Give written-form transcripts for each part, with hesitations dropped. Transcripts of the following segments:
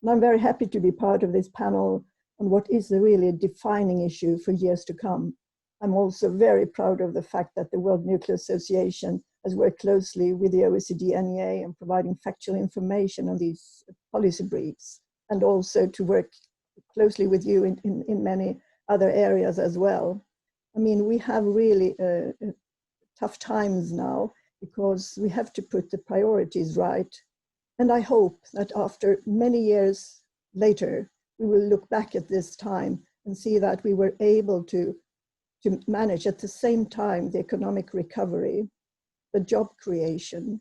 And I'm very happy to be part of this panel on what is a really defining issue for years to come. I'm also very proud of the fact that the World Nuclear Association has worked closely with the OECD-NEA and providing factual information on these policy briefs, and also to work closely with you in many other areas as well. I mean, we have really tough times now because we have to put the priorities right. And I hope that after many years later, we will look back at this time and see that we were able to manage at the same time the economic recovery, the job creation,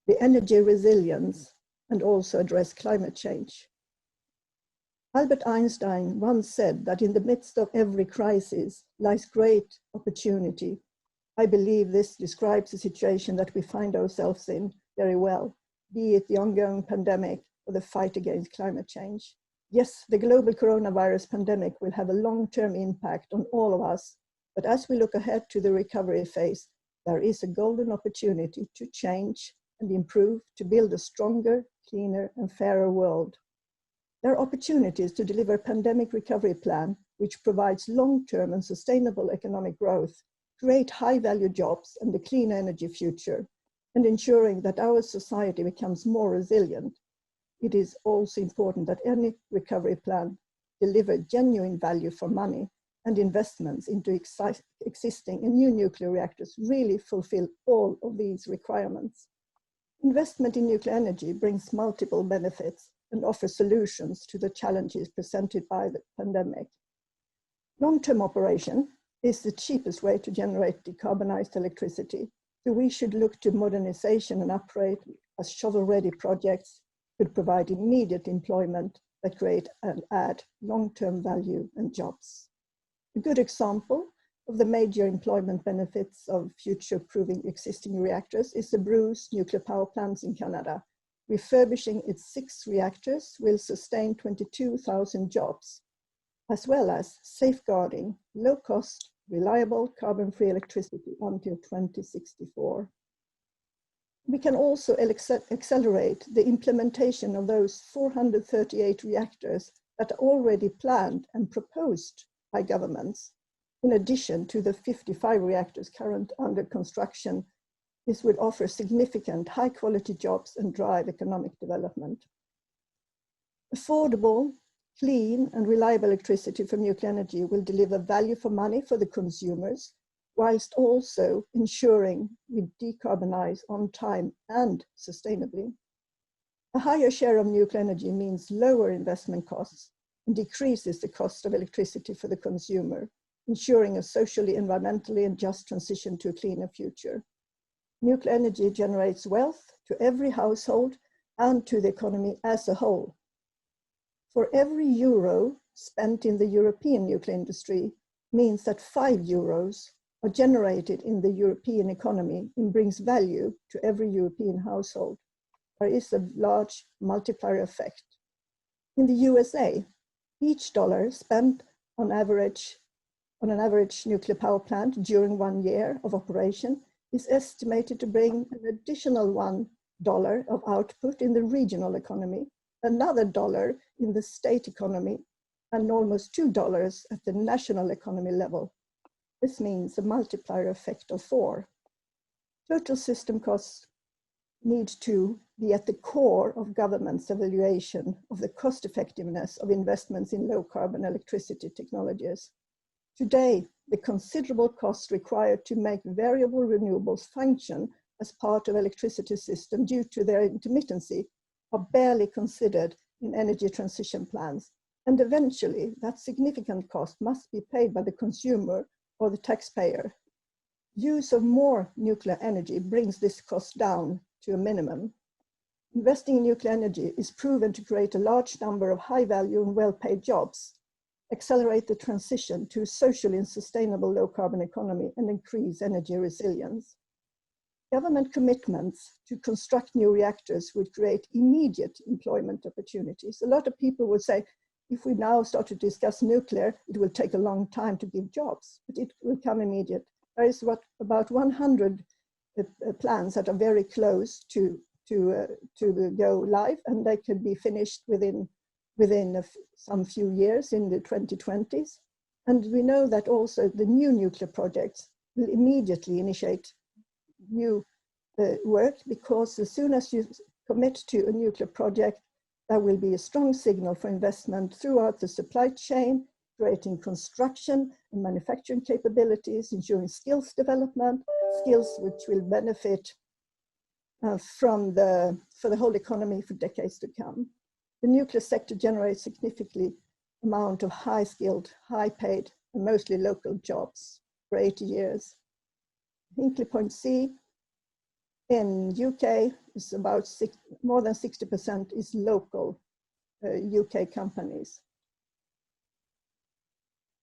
the energy resilience, and also address climate change. Albert Einstein once said that in the midst of every crisis lies great opportunity. I believe this describes the situation that we find ourselves in very well, be it the ongoing pandemic or the fight against climate change. Yes, the global coronavirus pandemic will have a long-term impact on all of us, but as we look ahead to the recovery phase, there is a golden opportunity to change and improve, to build a stronger, cleaner, and fairer world. There are opportunities to deliver a pandemic recovery plan which provides long-term and sustainable economic growth, create high-value jobs and a clean energy future, and ensuring that our society becomes more resilient. It is also important that any recovery plan deliver genuine value for money, and investments into existing and new nuclear reactors really fulfill all of these requirements. Investment in nuclear energy brings multiple benefits and offers solutions to the challenges presented by the pandemic. Long-term operation is the cheapest way to generate decarbonized electricity, so we should look to modernization and upgrade as shovel-ready projects could provide immediate employment that create and add long-term value and jobs. A good example of the major employment benefits of future-proofing existing reactors is the Bruce nuclear power plants in Canada. Refurbishing its 6 reactors will sustain 22,000 jobs, as well as safeguarding low-cost, reliable, carbon-free electricity until 2064. We can also accelerate the implementation of those 438 reactors that are already planned and proposed by governments. In addition to the 55 reactors currently under construction, this would offer significant high-quality jobs and drive economic development. Affordable, clean and reliable electricity from nuclear energy will deliver value for money for the consumers, whilst also ensuring we decarbonize on time and sustainably. A higher share of nuclear energy means lower investment costs and decreases the cost of electricity for the consumer, ensuring a socially, environmentally and just transition to a cleaner future. Nuclear energy generates wealth to every household and to the economy as a whole. For every euro spent in the European nuclear industry means that 5 euros are generated in the European economy and brings value to every European household. There is a large multiplier effect. In the USA, each dollar spent on an average nuclear power plant during 1 year of operation is estimated to bring an additional $1 of output in the regional economy, another dollar in the state economy, and almost $2 at the national economy level. This means a multiplier effect of 4. Total system costs need to be at the core of government's evaluation of the cost effectiveness of investments in low carbon electricity technologies. Today, the considerable costs required to make variable renewables function as part of electricity system due to their intermittency are barely considered in energy transition plans. And eventually, that significant cost must be paid by the consumer or the taxpayer. Use of more nuclear energy brings this cost down to a minimum. Investing in nuclear energy is proven to create a large number of high-value and well-paid jobs, accelerate the transition to a socially and sustainable low-carbon economy, and increase energy resilience. Government commitments to construct new reactors would create immediate employment opportunities. A lot of people would say, if we now start to discuss nuclear, it will take a long time to give jobs, but it will come immediate. There is about 100 plans that are very close to go live, and they could be finished within within some few years in the 2020s. And we know that also the new nuclear projects will immediately initiate new work, because as soon as you commit to a nuclear project, there will be a strong signal for investment throughout the supply chain, creating construction and manufacturing capabilities, ensuring skills development, skills which will benefit for the whole economy for decades to come. The nuclear sector generates significantly amount of high-skilled, high-paid, and mostly local jobs for 80 years. Hinkley Point C in UK is about more than 60% is local UK companies.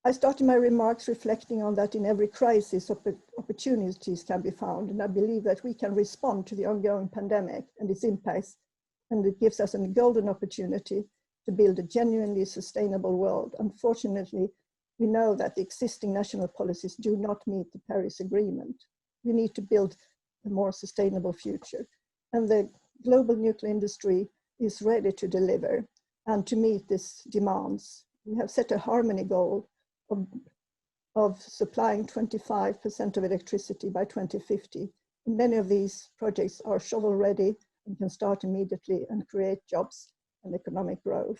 I started my remarks reflecting on that in every crisis, opportunities can be found, and I believe that we can respond to the ongoing pandemic and its impacts, and it gives us a golden opportunity to build a genuinely sustainable world. Unfortunately, we know that the existing national policies do not meet the Paris Agreement. We need to build a more sustainable future, and the global nuclear industry is ready to deliver and to meet these demands. We have set a harmony goal of supplying 25% of electricity by 2050. And many of these projects are shovel ready and can start immediately and create jobs and economic growth.